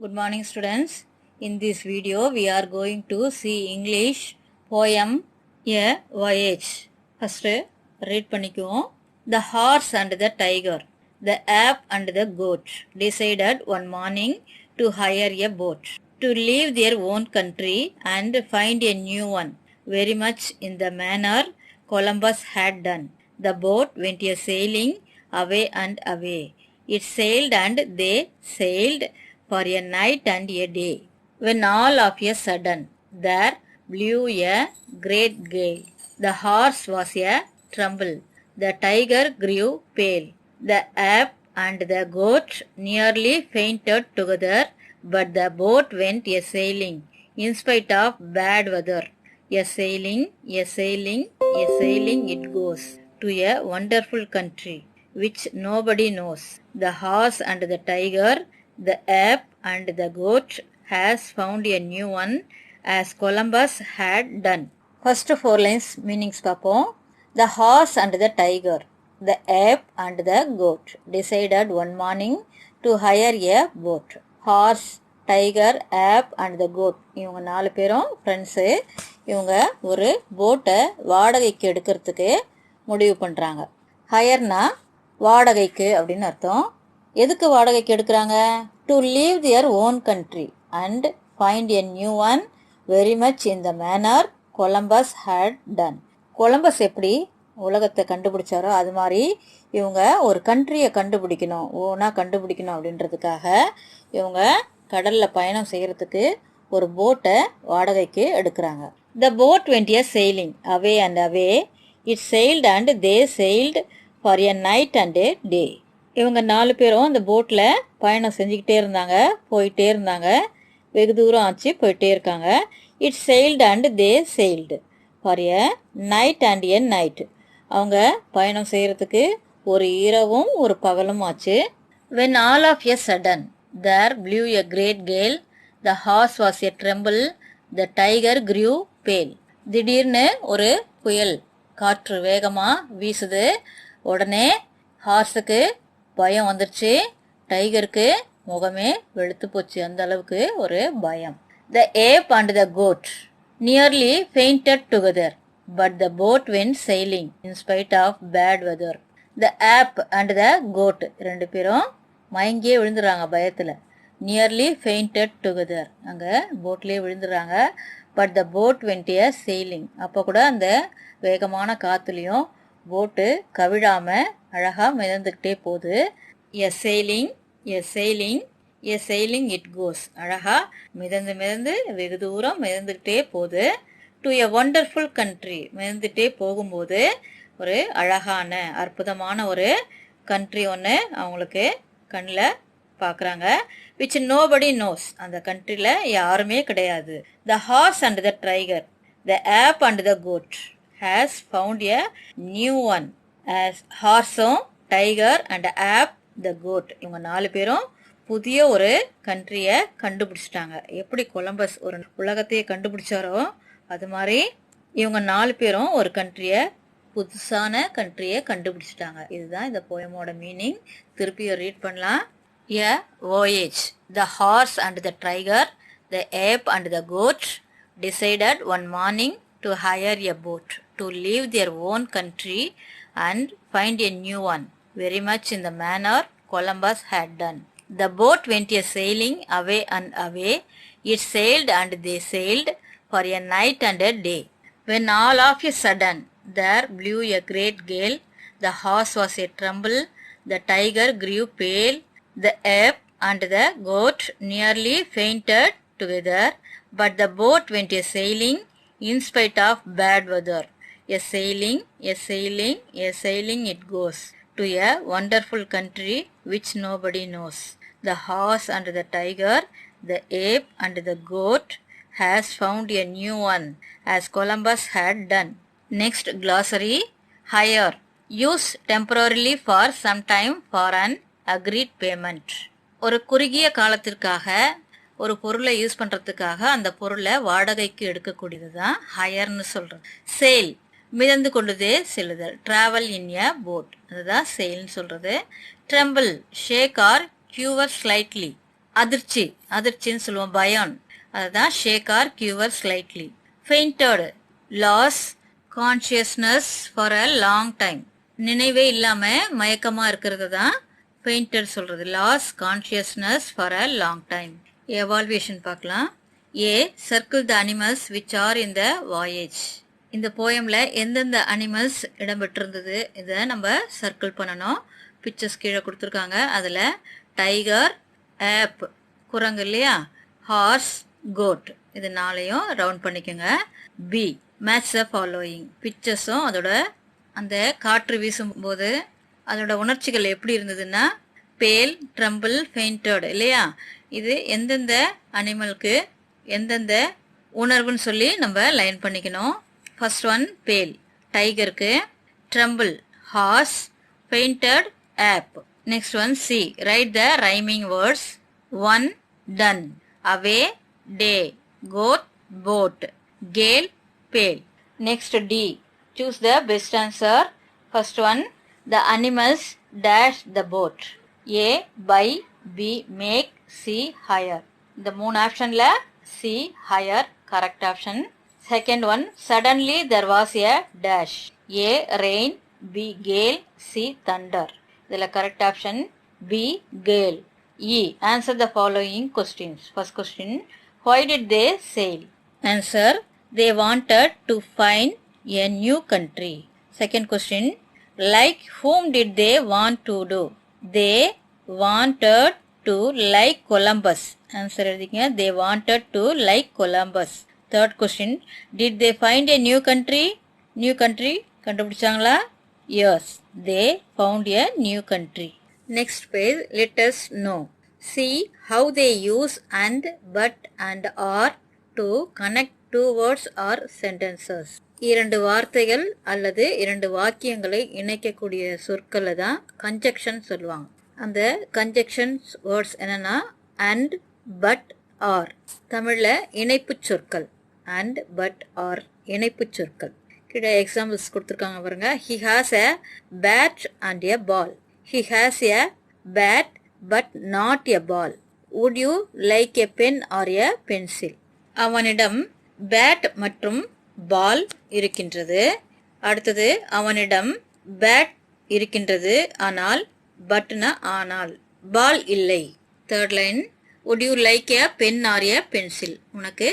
Good morning students. In this video we are going to see English poem A Voyage. First read பண்ணிக்குவோம். The horse and the tiger, the ape and the goat decided one morning to hire a boat to leave their own country and find a new one, very much in the manner Columbus had done. The boat went a sailing away and away. It sailed and they sailed for a night and a day, when all of a sudden there blew a great gale. The horse was a tremble, the tiger grew pale, the ape and the goat nearly fainted together, but the boat went a sailing in spite of bad weather. A sailing, a sailing, a sailing it goes to a wonderful country which nobody knows. The horse and the tiger, the ape and the goat has found a new one, as Columbus had done. First four lines meanings பார்ப்போம். The horse and the tiger, the ape and the goat decided one morning to hire a boat. Horse, tiger, ape and the goat இவங்க நாலு பேரும் friends. இவங்க ஒரு போட்டை வாடகைக்கு எடுக்கிறதுக்கு முடிவு பண்ணுறாங்க. ஹயர்னா வாடகைக்கு அப்படின்னு அர்த்தம். எதுக்கு வாடகைக்கு எடுக்கிறாங்க? To leave their own country and find a new one, very much in the manner Columbus had done. Columbus எப்படி உலகத்தை கண்டுபிடிச்சாரோ அது மாதிரி இவங்க ஒரு கண்ட்ரியை கண்டுபிடிக்கணும், ஓனாக கண்டுபிடிக்கணும் அப்படின்றதுக்காக இவங்க கடலில் பயணம் செய்கிறதுக்கு ஒரு போட்டை வாடகைக்கு எடுக்கிறாங்க. The boat went a sailing away and away. It sailed and they sailed for a night and a day. இவங்க நாலு பேரும் அந்த போட்டில் பயணம் செஞ்சுக்கிட்டே இருந்தாங்க, போயிட்டே இருந்தாங்க. வெகு தூரம் ஆச்சு, போயிட்டே இருக்காங்க. It sailed and they sailed for a night and a night. அவங்க பயணம் செய்கிறதுக்கு ஒரு இரவும் ஒரு பகலும் ஆச்சு. when all of a sudden there blew a great gale, the horse was a tremble, the tiger grew pale. திடீர்னு ஒரு புயல் காற்று வேகமாக வீசுது. உடனே ஹார்ஸுக்கு பயம் வந்துருச்சு, டைகருக்கு முகமே வெளுத்து போச்சு, அந்த அளவுக்கு ஒரு பயம். The ape and the goat nearly fainted together, but the boat went sailing in spite of bad weather. The ape and the goat ரெண்டு பேரும் மயங்கியே விழுந்துடுறாங்க பயத்தில். நியர்லி ஃபெயிண்டட் டுகெதர், அங்கே போட்லேயே விழுந்துடுறாங்க. But the boat went a sailing, அப்போ கூட அந்த வேகமான காற்றுலையும் போட்டு கவிழாமல் அழகாக மிதந்துக்கிட்டே போகுது. A sailing, a sailing, a sailing it goes, அழகாக மிதந்து மிதந்து வெகு தூரம் மிதந்துக்கிட்டே போகுது. டு எ ஒண்டர்ஃபுல் கண்ட்ரி, மிதந்துகிட்டே போகும்போது ஒரு அழகான அற்புதமான ஒரு கண்ட்ரி ஒன்று அவங்களுக்கு கண்ணில் பார்க்குறாங்க. விச் நோபடி நோஸ், அந்த கண்ட்ரியில் யாருமே கிடையாது. The horse and the tiger, the ape and the goat has found a new one, as ஹார்ஸும் tiger and ape the goat இவங்க நாலு பேரும் புதிய ஒரு கண்ட்ரியை கண்டுபிடிச்சிட்டாங்க. எப்படி கொலம்பஸ் ஒரு உலகத்தையே கண்டுபிடிச்சாரோ அது மாதிரி இவங்க நாலு பேரும் ஒரு கண்ட்ரியை, புதுசான கண்ட்ரியை கண்டுபிடிச்சிட்டாங்க. இதுதான் இந்த போயமோட மீனிங். திருப்பியும் ரீட் பண்ணலாம். A voyage. The horse and the tiger, the ape and the goat decided one morning to hire a boat to leave their own country and find a new one, very much in the manner Columbus had done. The boat went a sailing away and away. It sailed and they sailed for a night and a day, when all of a sudden there blew a great gale. The horse was a tremble, the tiger grew pale, the ape and the goat nearly fainted together, but the boat went a sailing in spite of bad weather. A sailing, a sailing, a sailing it goes to a wonderful country which nobody knows. The horse and the tiger, the ape and the goat has found a new one, as Columbus had done. Next glossary. Hire, used temporarily for some time for an agreed payment. ஒரு குறுகிய காலத்திற்காக ஒரு பொருளை use பண்ணுறதுக்காக அந்த பொருளை வாடகைக்கு எடுக்கக்கூடியது தான் ஹயர்னு சொல்கிறது. சேல், மிதந்து கொண்டுதே செல்லுதல், ட்ராவல் இன் எ போட், அதுதான் சேல்னு சொல்கிறது. Tremble, shake or quiver slightly, அதிர்ச்சி அதிர்ச்சின்னு சொல்லுவோம் பயம், அதுதான் shake or quiver slightly. Fainted lost consciousness for a long time, நினைவே இல்லாம மயக்கமா இருக்கிறது தான் ஃபெயிண்டட் சொல்றது. Lost consciousness for a long time. Evaluation பார்க்கலாம். A circle the animals which are in the voyage. இந்த போயம்ல எந்தெந்த அனிமல்ஸ் இடம்பெற்றிருந்தது இதை நம்ம சர்க்கிள் பண்ணணும். பிக்சர்ஸ் கீழே கொடுத்துருக்காங்க. அதில் டைகர், ஆப் குரங்கு இல்லையா, ஹார்ஸ், கோட், இது நாளையும் ரவுண்ட் பண்ணிக்கோங்க. B match the following. பிக்சர்ஸும் அதோட அந்த காற்று வீசும்போது அதோட உணர்ச்சிகள் எப்படி இருந்ததுன்னா பேல், ட்ரம்பிள், ஃபெயிண்டட் இல்லையா. இது எந்தெந்த அனிமலுக்கு எந்தெந்த உணர்வுன்னு சொல்லி நம்ம லைன் பண்ணிக்கணும். ஃபர்ஸ்ட் ஒன் பேல் டைகருக்கு, trample horse, fainted ape. Next one C write the rhyming words. One done, away day, goat boat, gale pale. Next D choose the best answer. First one, the animals dash the boat. A buy, B make, C hire. இந்த மூணு ஆப்ஷன்ல C hire correct option. Second one, suddenly there was a dash. A rain, B gale, C thunder. இதுல correct option B gale. E answer the following questions. First question, why did they sail? Answer, they wanted to find a new country. Second question, like whom did they want to do? They wanted to like Columbus. Answer எழுதிங்க. They wanted to like Columbus. Third question, did they find a new country? New country கண்டுபிடிச்சாங்களா? Yes, they found a new country. Next page, let us know. See how they use and, but and are to connect two words or sentences. இரண்டு வார்த்தைகள் அல்லது இரண்டு வாக்கியங்களை இணைக்கக்கூடிய சொற்களை தான் conjunction சொல்லுவாங்க. அந்த கன்ஜெக்ஷன் வேர்ட்ஸ் என்னன்னா அண்ட், பட், ஆர். தமிழ்ல இணைப்பு சொற்கள். அண்ட், பட், ஆர் இணைப்பு சொற்கள். கீழே எக்ஸாம்பிள்ஸ் கொடுத்துருக்காங்க பாருங்க. He has a bat and a ball. He has a bat but not a ball. Would you like a pen or a pencil? அவனிடம் பேட் மற்றும் பால் இருக்கின்றது. அடுத்தது அவனிடம் பேட் இருக்கின்றது ஆனால், பட்னா ஆனால், பால் இல்லை. Third line, would you like a pen or a pencil? உனக்கு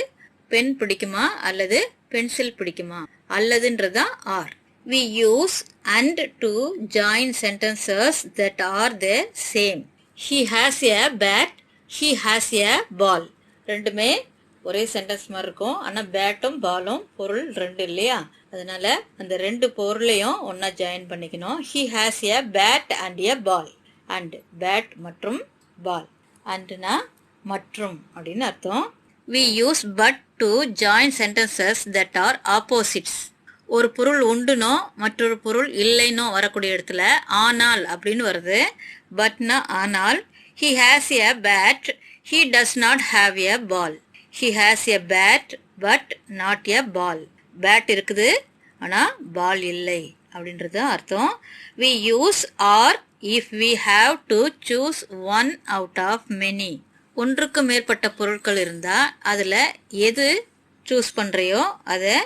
பென் பிடிக்குமா அல்லது பென்சில் பிடிக்குமா? அல்லதுன்றதான் R. We use and to join sentences that are the same. He has a bat, he has a ball. ரெண்டுமே ஒரே sentence மாதிரி இருக்கும். ஆனால் பேட்டும் பாலும் பொருள் ரெண்டு இல்லையா, அதனால அந்த ரெண்டு பொருளையும் ஒன்னா ஜாயின் பண்ணிக்கணும். He has a bat and a ball. and bat மற்றும் பால். அண்ட்னா மற்றும் அப்படின்னு அர்த்தம். We use but to join sentences that are opposites. ஒரு பொருள் உண்டுனோ மற்றொரு பொருள் இல்லைனோ வரக்கூடிய இடத்துல ஆனால் அப்படின்னு வருது. பட்னா ஆனால். He has a bat, he does not have a ball. He has a bat but not a ball. Bat இருக்குது ஆனா பால் இல்லை அப்படின்றது அர்த்தம். We use or if we have to choose one out of many. ஒன்றுக்கு மேற்பட்ட பொருட்கள் இருந்தா அதுல எது சூஸ் பண்றியோ அதை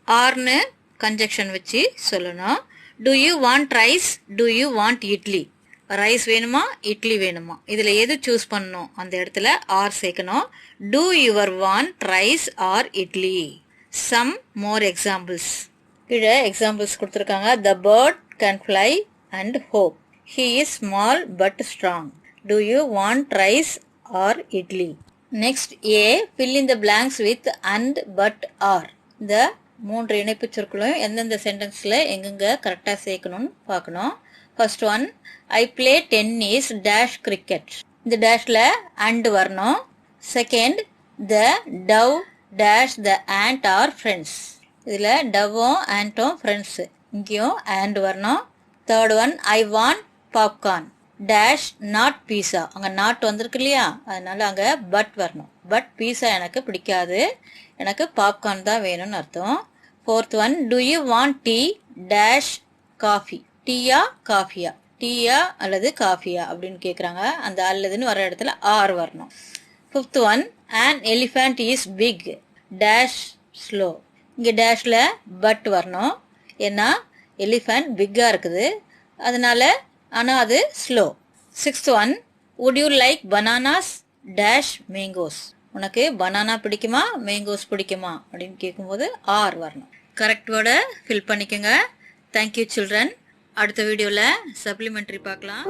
ஆர்னு கன்ஜெக்ஷன் வச்சு சொல்லணும். Do you want rice? Do you want idli? Rice வேணுமா இட்லி வேணுமா, இதுல எது சூஸ் பண்ணணும் அந்த இடத்துல ஆர் சேர்க்கணும். Do you want rice or idli? Some more examples. கீழே எக்ஸாம்பிள்ஸ் கொடுத்துருக்காங்க. The bird can fly and hope. He is small but strong. Do you want rice or idli? Next, A. Fill in the blanks with and, but, are. இந்த மூன்று இணைப்பு சொற்களும் எந்தெந்த சென்டென்ஸ்ல எங்கெங்க கரெக்டா சேர்க்கணும்னு பார்க்கணும். First one, I play tennis dash cricket. இந்த டேஷ்ல and வரணும். Second, the dove dash the ant are friends. இதுல டவ்வும் ஆண்டும் ஃப்ரெண்ட்ஸ், இங்கேயும் and வரணும். Third one, I want popcorn dash not pizza. அங்க நாட் வந்திருக்கு இல்லையா, அதனால அங்க பட் வரணும். பட் பீஸா எனக்கு பிடிக்காது, எனக்கு பாப்கார்ன் தான் வேணும்னு அர்த்தம். Fourth one, do you want tea dash coffee. டீயா காஃபியா, டீயா அல்லது காஃபியா அப்படின்னு கேட்குறாங்க. அந்த அல்லதுன்னு வர இடத்துல ஆர் வரணும். 5th one, an elephant is big dash slow. இங்கே டேஷில் பட் வரணும். ஏன்னா எலிஃபண்ட் பிக்காக இருக்குது, அதனால ஆனால் அது slow. 6th one, would you like bananas dash mangoes. உனக்கு பனானா பிடிக்குமா மேங்கோஸ் பிடிக்குமா அப்படின்னு கேட்கும்போது ஆர் வரணும். கரெக்ட் வேர்டை ஃபில் பண்ணிக்கோங்க. Thank you children. அடுத்த வீடியோவில் சப்ளிமெண்ட்ரி பார்க்கலாம்.